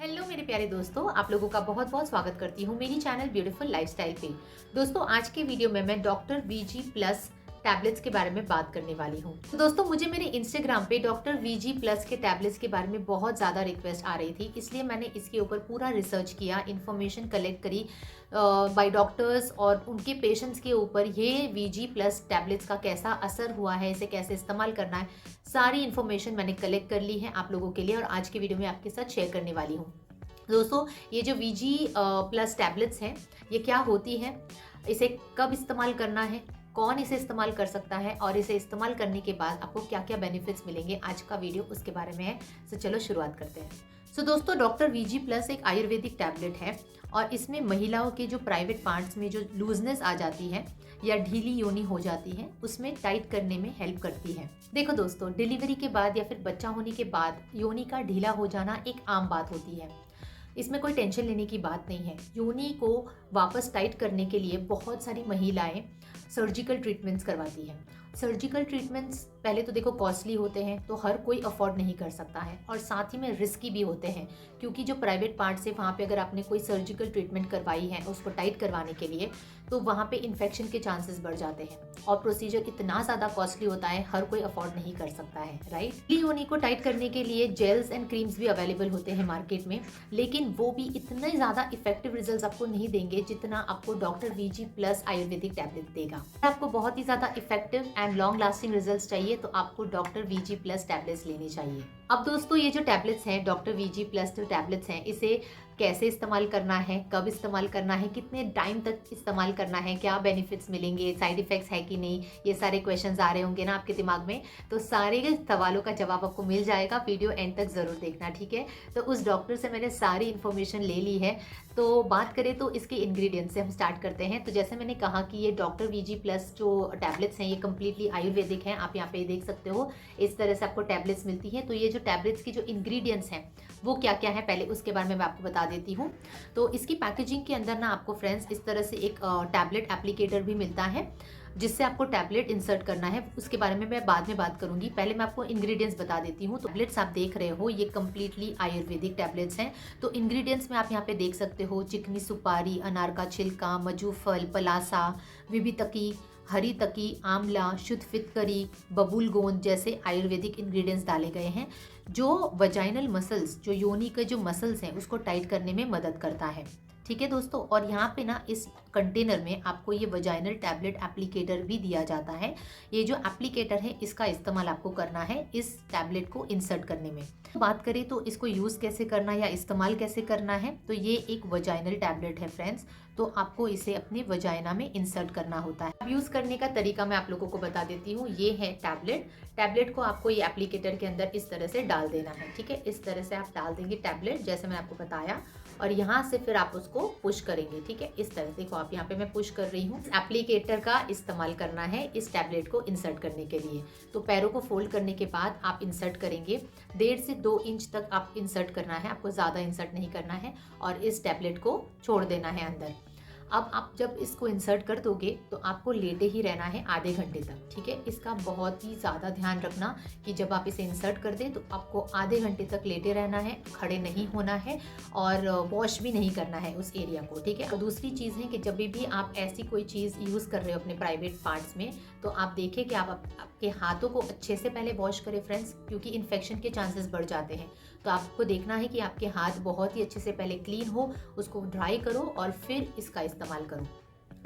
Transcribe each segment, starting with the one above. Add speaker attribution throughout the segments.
Speaker 1: Hello मेरे प्यारे दोस्तों, आप लोगों का बहुत बहुत स्वागत करती हूँ मेरी चैनल ब्यूटीफुल लाइफस्टाइल पे। दोस्तों, आज के वीडियो में मैं डॉक्टर वीजी प्लस टैबलेट्स के बारे में बात करने वाली हूँ। तो दोस्तों, मुझे मेरे इंस्टाग्राम पे डॉक्टर वीजी प्लस के टैबलेट्स के बारे में बहुत ज़्यादा रिक्वेस्ट आ रही थी, इसलिए मैंने इसके ऊपर पूरा रिसर्च किया, इन्फॉर्मेशन कलेक्ट करी बाय डॉक्टर्स और उनके पेशेंट्स के ऊपर ये वीजी प्लस टैबलेट्स का कैसा असर हुआ है, इसे कैसे इस्तेमाल करना है, सारी इन्फॉर्मेशन मैंने कलेक्ट कर ली है आप लोगों के लिए और आज की वीडियो में आपके साथ शेयर करने वाली हूँ। दोस्तों, ये जो वीजी प्लस टैबलेट्स हैं, ये क्या होती हैं, इसे कब इस्तेमाल करना है, कौन इसे इस्तेमाल कर सकता है और इसे इस्तेमाल करने के बाद आपको क्या क्या बेनिफिट्स मिलेंगे, आज का वीडियो उसके बारे में है। तो चलो शुरुआत करते हैं। दोस्तों, डॉक्टर वीजी प्लस एक आयुर्वेदिक टैबलेट है और इसमें महिलाओं के जो प्राइवेट पार्ट्स में जो लूजनेस आ जाती है या ढीली योनि हो जाती है, उसमें टाइट करने में हेल्प करती है। देखो दोस्तों, डिलीवरी के बाद या फिर बच्चा होने के बाद योनि का ढीला हो जाना एक आम बात होती है, इसमें कोई टेंशन लेने की बात नहीं है। योनि को वापस टाइट करने के लिए बहुत सारी महिलाएं सर्जिकल ट्रीटमेंट्स करवाती हैं। सर्जिकल ट्रीटमेंट्स पहले तो देखो कॉस्टली होते हैं, तो हर कोई अफोर्ड नहीं कर सकता है और साथ ही में रिस्की भी होते हैं, क्योंकि जो प्राइवेट पार्ट है वहाँ पे अगर आपने कोई सर्जिकल ट्रीटमेंट करवाई है उसको टाइट करवाने के लिए, तो वहाँ पे इन्फेक्शन के चांसेस बढ़ जाते हैं और प्रोसीजर इतना ज़्यादा कॉस्टली होता है, हर कोई अफोर्ड नहीं कर सकता है, राइट। योनि को टाइट करने के लिए जेल्स एंड क्रीम्स भी अवेलेबल होते हैं मार्केट में, लेकिन वो भी इतने ज़्यादा इफेक्टिव रिजल्ट आपको नहीं देंगे जितना आपको doctor VG plus Ayurvedic tablet देगा। आपको बहुत ही ज़्यादा effective and long lasting results चाहिए तो आपको डॉक्टर वीजी प्लस टैबलेट्स लेने चाहिए। अब दोस्तों, ये जो टैबलेट्स हैं, डॉक्टर वीजी प्लस जो टैबलेट्स हैं, इसे कैसे इस्तेमाल करना है, कब इस्तेमाल करना है, कितने टाइम तक इस्तेमाल करना है, क्या बेनिफिट्स मिलेंगे, साइड इफेक्ट्स है कि नहीं, ये सारे क्वेश्चंस आ रहे होंगे ना आपके दिमाग में। तो सारे सवालों का जवाब आपको मिल जाएगा, वीडियो एंड तक ज़रूर देखना, ठीक है। तो उस डॉक्टर से मैंने सारी इन्फॉर्मेशन ले ली है। तो बात करें तो इसके इंग्रेडिएंट्स से हम स्टार्ट करते हैं। तो जैसे मैंने कहा कि ये डॉक्टर वीजी प्लस जो टैबलेट्स हैं, ये कम्प्लीटली आयुर्वेदिक हैं। आप यहाँ पे देख सकते हो, इस तरह से आपको टैबलेट्स मिलती हैं। तो ये जो टैबलेट्स की जो इंग्रेडिएंट्स हैं वो क्या क्या है, पहले उसके बारे में मैं आपको बता देती हूँ। तो इसकी पैकेजिंग के अंदर ना आपको फ्रेंड्स इस तरह से एक टैबलेट एप्लीकेटर भी मिलता है, जिससे आपको टैबलेट इंसर्ट करना है। उसके बारे में मैं बाद में बात करूंगी, पहले मैं आपको इंग्रेडिएंट्स बता देती हूँ। तो टैबलेट्स आप देख रहे हो, ये कम्प्लीटली आयुर्वेदिक टैबलेट्स हैं। तो इंग्रेडिएंट्स में आप यहाँ पे देख सकते हो, चिकनी सुपारी, अनार का छिलका, मजू फल, पलासा, विभितकी, हरी तकी, आंवला, शुद्ध फिटकरी, बबूल गोंद जैसे आयुर्वेदिक इंग्रेडिएंट्स डाले गए हैं, जो वजाइनल मसल्स, जो योनि के जो मसल्स हैं, उसको टाइट करने में मदद करता है, ठीक है दोस्तों। और यहाँ पे ना इस कंटेनर में आपको ये वजाइनल टैबलेट एप्लीकेटर भी दिया जाता है। ये जो एप्लीकेटर है, इसका इस्तेमाल आपको करना है इस टैबलेट को इंसर्ट करने में। बात करें तो इसको यूज़ कैसे करना या इस्तेमाल कैसे करना है, तो ये एक वजाइनल टैबलेट है फ्रेंड्स, तो आपको इसे अपने वजाइना में इंसर्ट करना होता है। अब यूज़ करने का तरीका मैं आप लोगों को बता देती हूँ। ये है टैबलेट को आपको ये एप्लीकेटर के अंदर इस तरह से डाल देना है, ठीक है। इस तरह से आप डाल देंगे टैबलेट, जैसे मैंने आपको बताया, और यहाँ से फिर आप उसको पुश करेंगे, ठीक है। इस तरह से देखो, आप यहाँ पे मैं पुश कर रही हूँ। एप्लीकेटर का इस्तेमाल करना है इस टैबलेट को इंसर्ट करने के लिए। तो पैरों को फोल्ड करने के बाद आप इंसर्ट करेंगे, 1.5 से 2 इंच तक आप इंसर्ट करना है, आपको ज़्यादा इंसर्ट नहीं करना है, और इस टैबलेट को छोड़ देना है अंदर। अब आप जब इसको इंसर्ट कर दोगे तो आपको लेटे ही रहना है आधे घंटे तक, ठीक है। इसका बहुत ही ज़्यादा ध्यान रखना कि जब आप इसे इंसर्ट कर दें तो आपको आधे घंटे तक लेटे रहना है, खड़े नहीं होना है और वॉश भी नहीं करना है उस एरिया को, ठीक है। और दूसरी चीज़ है कि जब भी आप ऐसी कोई चीज़ यूज़ कर रहे हो अपने प्राइवेट पार्ट्स में, तो आप देखें कि आप आपके हाथों को अच्छे से पहले वॉश करें फ्रेंड्स, क्योंकि इन्फेक्शन के चांसेस बढ़ जाते हैं। तो आपको देखना है कि आपके हाथ बहुत ही अच्छे से पहले क्लीन हो, उसको ड्राई करो और फिर इसका इस्तेमाल करो।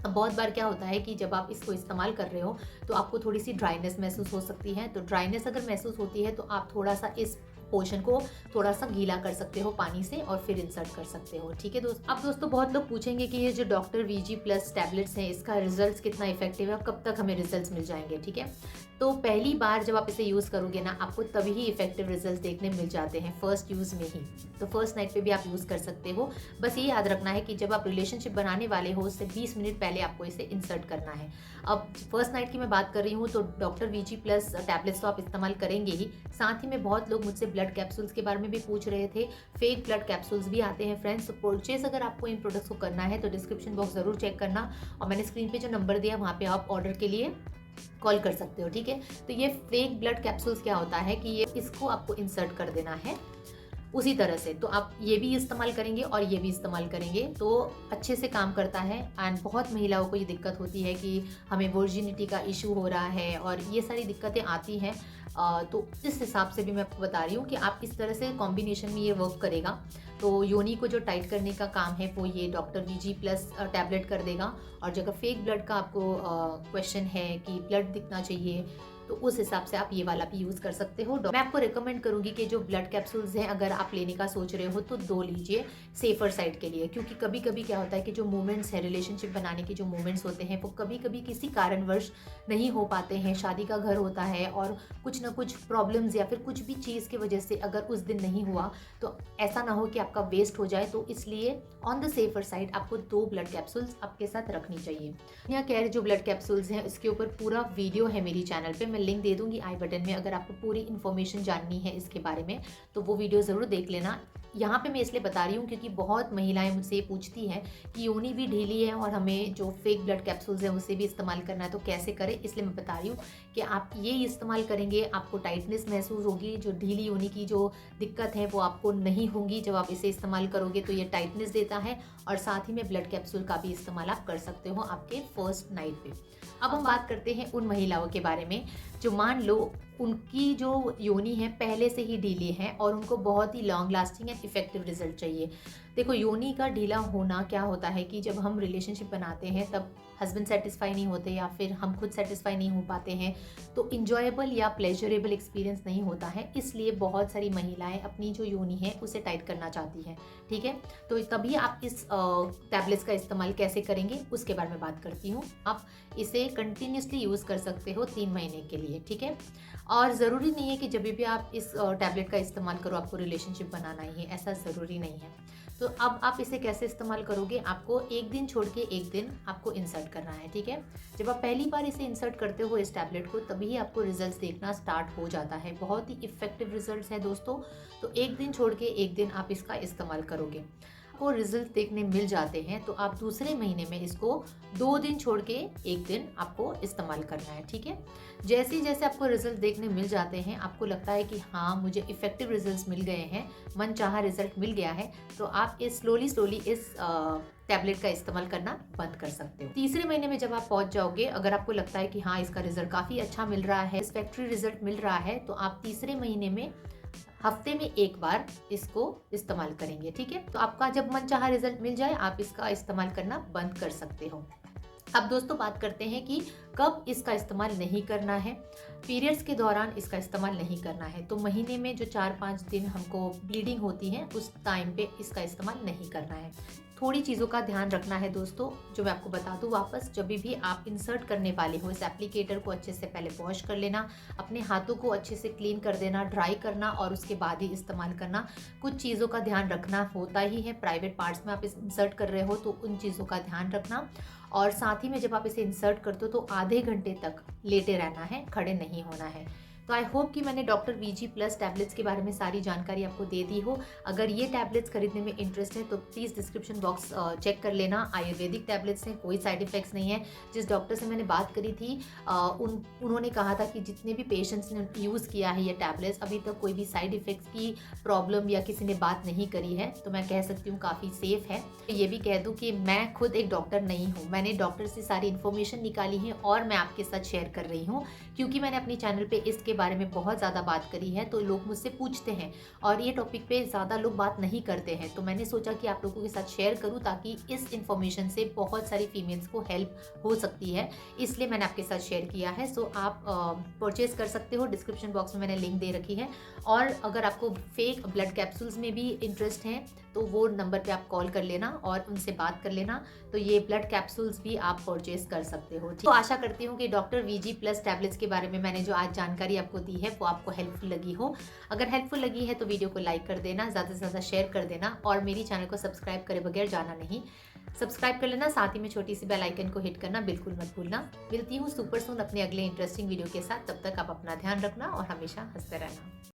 Speaker 1: अब बहुत बार क्या होता है कि जब आप इसको इस्तेमाल कर रहे हो तो आपको थोड़ी सी ड्राइनेस महसूस हो सकती है। तो ड्राइनेस अगर महसूस होती है तो आप थोड़ा सा इस पोर्शन को थोड़ा सा गीला कर सकते हो पानी से और फिर इंसर्ट कर सकते हो, ठीक है दोस्तों। अब दोस्तों, बहुत लोग पूछेंगे कि ये जो डॉक्टर वीजी प्लस टैबलेट्स हैं, इसका रिजल्ट्स कितना इफेक्टिव है, कब तक हमें रिजल्ट्स मिल जाएंगे, ठीक है। तो पहली बार जब आप इसे यूज़ करोगे ना, आपको तभी ही इफेक्टिव रिजल्ट्स देखने मिल जाते हैं, फर्स्ट यूज़ में ही। तो फर्स्ट नाइट पे भी आप यूज़ कर सकते हो। बस ये याद रखना है कि जब आप रिलेशनशिप बनाने वाले हो, उससे 20 मिनट पहले आपको इसे इंसर्ट करना है। अब फर्स्ट नाइट की मैं बात कर रही हूँ, तो डॉक्टर वीजी प्लस टैबलेट्स तो आप इस्तेमाल करेंगे ही, साथ ही में बहुत लोग मुझसे ब्लड कैप्सूल्स के बारे में भी पूछ रहे थे। फेक ब्लड कैप्सूल्स भी आते हैं फ्रेंड्स। तो परचेज अगर आपको इन प्रोडक्ट्स को करना है तो डिस्क्रिप्शन बॉक्स ज़रूर चेक करना, और मैंने स्क्रीन पे जो नंबर दिया वहाँ पे आप ऑर्डर के लिए कॉल कर सकते हो, ठीक है। तो ये फेक ब्लड कैप्सूल्स क्या होता है कि ये इसको आपको इंसर्ट कर देना है उसी तरह से तो आप ये भी इस्तेमाल करेंगे और ये भी इस्तेमाल करेंगे तो अच्छे से काम करता है। एंड बहुत महिलाओं को ये दिक्कत होती है कि हमें वर्जिनिटी का इशू हो रहा है और ये सारी दिक्कतें आती हैं। तो इस हिसाब से भी मैं आपको बता रही हूँ कि आप इस तरह से कॉम्बिनेशन में ये वर्क करेगा। तो योनी को जो टाइट करने का काम है वो ये डॉक्टर वीजी प्लस टैबलेट कर देगा। और जगह फेक ब्लड का आपको क्वेश्चन है कि ब्लड दिखना चाहिए, तो उस हिसाब से आप ये वाला भी यूज़ कर सकते हो। मैं आपको रिकमेंड करूंगी कि जो ब्लड कैप्सूल्स हैं अगर आप लेने का सोच रहे हो तो 2 लीजिए सेफर साइड के लिए, क्योंकि कभी कभी क्या होता है कि जो मोमेंट्स है, रिलेशनशिप बनाने के जो मोमेंट्स होते हैं वो कभी कभी किसी कारणवश नहीं हो पाते हैं। शादी का घर होता है और कुछ ना कुछ प्रॉब्लम्स या फिर कुछ भी चीज़ की वजह से अगर उस दिन नहीं हुआ तो ऐसा ना हो कि आपका वेस्ट हो जाए। तो इसलिए ऑन द सेफर साइड आपको 2 ब्लड कैप्सूल्स आपके साथ रखनी चाहिए। यहाँ कह रहे जो ब्लड कैप्सूल्स हैं इसके ऊपर पूरा वीडियो है मेरी चैनल पे, मैं लिंक दे दूंगी आई बटन में। अगर आपको पूरी इन्फॉर्मेशन जाननी है इसके बारे में तो वो वीडियो ज़रूर देख लेना। यहाँ पे मैं इसलिए बता रही हूँ क्योंकि बहुत महिलाएं मुझसे पूछती हैं कि योनी भी ढीली है और हमें जो फेक ब्लड कैप्सूल्स हैं उसे भी इस्तेमाल करना है तो कैसे करें। इसलिए मैं बता रही हूँ कि आप ये इस्तेमाल करेंगे, आपको टाइटनेस महसूस होगी। जो ढीली योनी की जो दिक्कत है वो आपको नहीं होगी जब आप इसे इस्तेमाल करोगे। तो ये टाइटनेस देता है और साथ ही में ब्लड कैप्सूल का भी इस्तेमाल आप कर सकते हो आपके फर्स्ट नाइट पे। अब हम बात करते हैं उन महिलाओं के बारे में जो मान लो उनकी जो योनी है पहले से ही ढीली है और उनको बहुत ही long lasting and effective result चाहिए। देखो, योनी का ढीला होना क्या होता है कि जब हम रिलेशनशिप बनाते हैं तब हस्बैंड सेटिस्फाई नहीं होते या फिर हम खुद सेटिस्फाई नहीं हो पाते हैं, तो इंजॉयबल या प्लेजरेबल एक्सपीरियंस नहीं होता है। इसलिए बहुत सारी महिलाएं अपनी जो योनी है उसे टाइट करना चाहती हैं। ठीक है, तो तभी आप इस टैबलेट्स का इस्तेमाल कैसे करेंगे उसके बारे में बात करती हूँ। आप इसे कंटिन्यूसली यूज़ कर सकते हो 3 महीने के लिए। ठीक है, और ज़रूरी नहीं है कि जब भी आप इस टैबलेट का इस्तेमाल करो आपको रिलेशनशिप बनाना ही है, ऐसा ज़रूरी नहीं है। तो अब आप इसे कैसे इस्तेमाल करोगे, आपको एक दिन छोड़ के एक दिन आपको इंसर्ट करना है। ठीक है, जब आप पहली बार इसे इंसर्ट करते हो इस टैबलेट को तभी आपको रिजल्ट्स देखना स्टार्ट हो जाता है। बहुत ही इफेक्टिव रिजल्ट्स है दोस्तों। तो एक दिन छोड़ के एक दिन आप इसका इस्तेमाल करोगे, आपको रिजल्ट देखने मिल जाते हैं तो आप दूसरे महीने में इसको 2 दिन छोड़ के एक दिन आपको इस्तेमाल करना है। ठीक है, जैसे जैसे आपको रिजल्ट देखने मिल जाते हैं, आपको लगता है कि हाँ मुझे इफेक्टिव रिजल्ट्स मिल गए हैं, मन चाहा रिजल्ट मिल गया है, तो आप इस स्लोली इस टैबलेट का इस्तेमाल करना बंद कर सकते हो। तीसरे महीने में जब आप पहुंच जाओगे, अगर आपको लगता है कि हाँ इसका रिजल्ट काफ़ी अच्छा मिल रहा है, सेटिस्फैक्टरी रिजल्ट मिल रहा है, तो आप तीसरे महीने में हफ्ते में एक बार इसको इस्तेमाल करेंगे। ठीक है, तो आपका जब मन चाहा रिजल्ट मिल जाए आप इसका इस्तेमाल करना बंद कर सकते हो। अब दोस्तों बात करते हैं कि कब इसका इस्तेमाल नहीं करना है। पीरियड्स के दौरान इसका इस्तेमाल नहीं करना है। तो महीने में जो 4-5 दिन हमको ब्लीडिंग होती है उस टाइम पे इसका इस्तेमाल नहीं करना है। थोड़ी चीज़ों का ध्यान रखना है दोस्तों, जो मैं आपको बता दूं वापस। जब भी आप इंसर्ट करने वाले हो इस एप्लीकेटर को अच्छे से पहले वॉश कर लेना, अपने हाथों को अच्छे से क्लीन कर देना, ड्राई करना और उसके बाद ही इस्तेमाल करना। कुछ चीज़ों का ध्यान रखना होता ही है, प्राइवेट पार्ट्स में आप इंसर्ट कर रहे हो तो उन चीज़ों का ध्यान रखना। और साथ ही में जब आप इसे इंसर्ट करते हो तो आधे घंटे तक लेटे रहना है, खड़े नहीं होना है। तो आई होप कि मैंने डॉक्टर वीजी प्लस टैबलेट्स के बारे में सारी जानकारी आपको दे दी हो। अगर ये टैबलेट्स खरीदने में इंटरेस्ट है तो प्लीज़ डिस्क्रिप्शन बॉक्स चेक कर लेना। आयुर्वेदिक टैबलेट्स हैं, कोई साइड इफ़ेक्ट्स नहीं है। जिस डॉक्टर से मैंने बात करी थी उन्होंने कहा था कि जितने भी पेशेंट्स ने यूज़ किया है ये टैबलेट्स, अभी तक कोई भी साइड इफ़ेक्ट्स की प्रॉब्लम या किसी ने बात नहीं करी है। तो मैं कह सकती हूँ काफ़ी सेफ़ है। ये भी कह दूँ कि मैं खुद एक डॉक्टर नहीं हूँ, मैंने डॉक्टर से सारी इन्फॉर्मेशन निकाली है और मैं आपके साथ शेयर कर रही हूँ, क्योंकि मैंने अपनी चैनल पे इसके बारे में बहुत ज़्यादा बात करी है। तो लोग मुझसे पूछते हैं और ये टॉपिक पे ज़्यादा लोग बात नहीं करते हैं, तो मैंने सोचा कि आप लोगों के साथ शेयर करूं ताकि इस इन्फॉर्मेशन से बहुत सारी फीमेल्स को हेल्प हो सकती है, इसलिए मैंने आपके साथ शेयर किया है। सो आप परचेज कर सकते हो, डिस्क्रिप्शन बॉक्स में मैंने लिंक दे रखी है। और अगर आपको फेक ब्लड कैप्सूल्स में भी इंटरेस्ट है तो वो नंबर पे आप कॉल कर लेना और उनसे बात कर लेना, तो ये ब्लड कैप्सूल्स भी आप परचेज कर सकते हो। तो आशा करती हूँ कि डॉक्टर वीजी प्लस टैबलेट्स के बारे में मैंने जो आज जानकारी आपको दी है वो आपको हेल्पफुल लगी हो। अगर हेल्पफुल लगी है तो वीडियो को लाइक कर देना, ज़्यादा से ज़्यादा शेयर कर देना और मेरी चैनल को सब्सक्राइब करे बगैर जाना नहीं, सब्सक्राइब कर लेना। साथ ही में छोटी सी बेल आइकन को हिट करना बिल्कुल मत भूलना। मिलती हूँ सुपर सून अपने अगले इंटरेस्टिंग वीडियो के साथ, तब तक आप अपना ध्यान रखना और हमेशा हंसते रहना।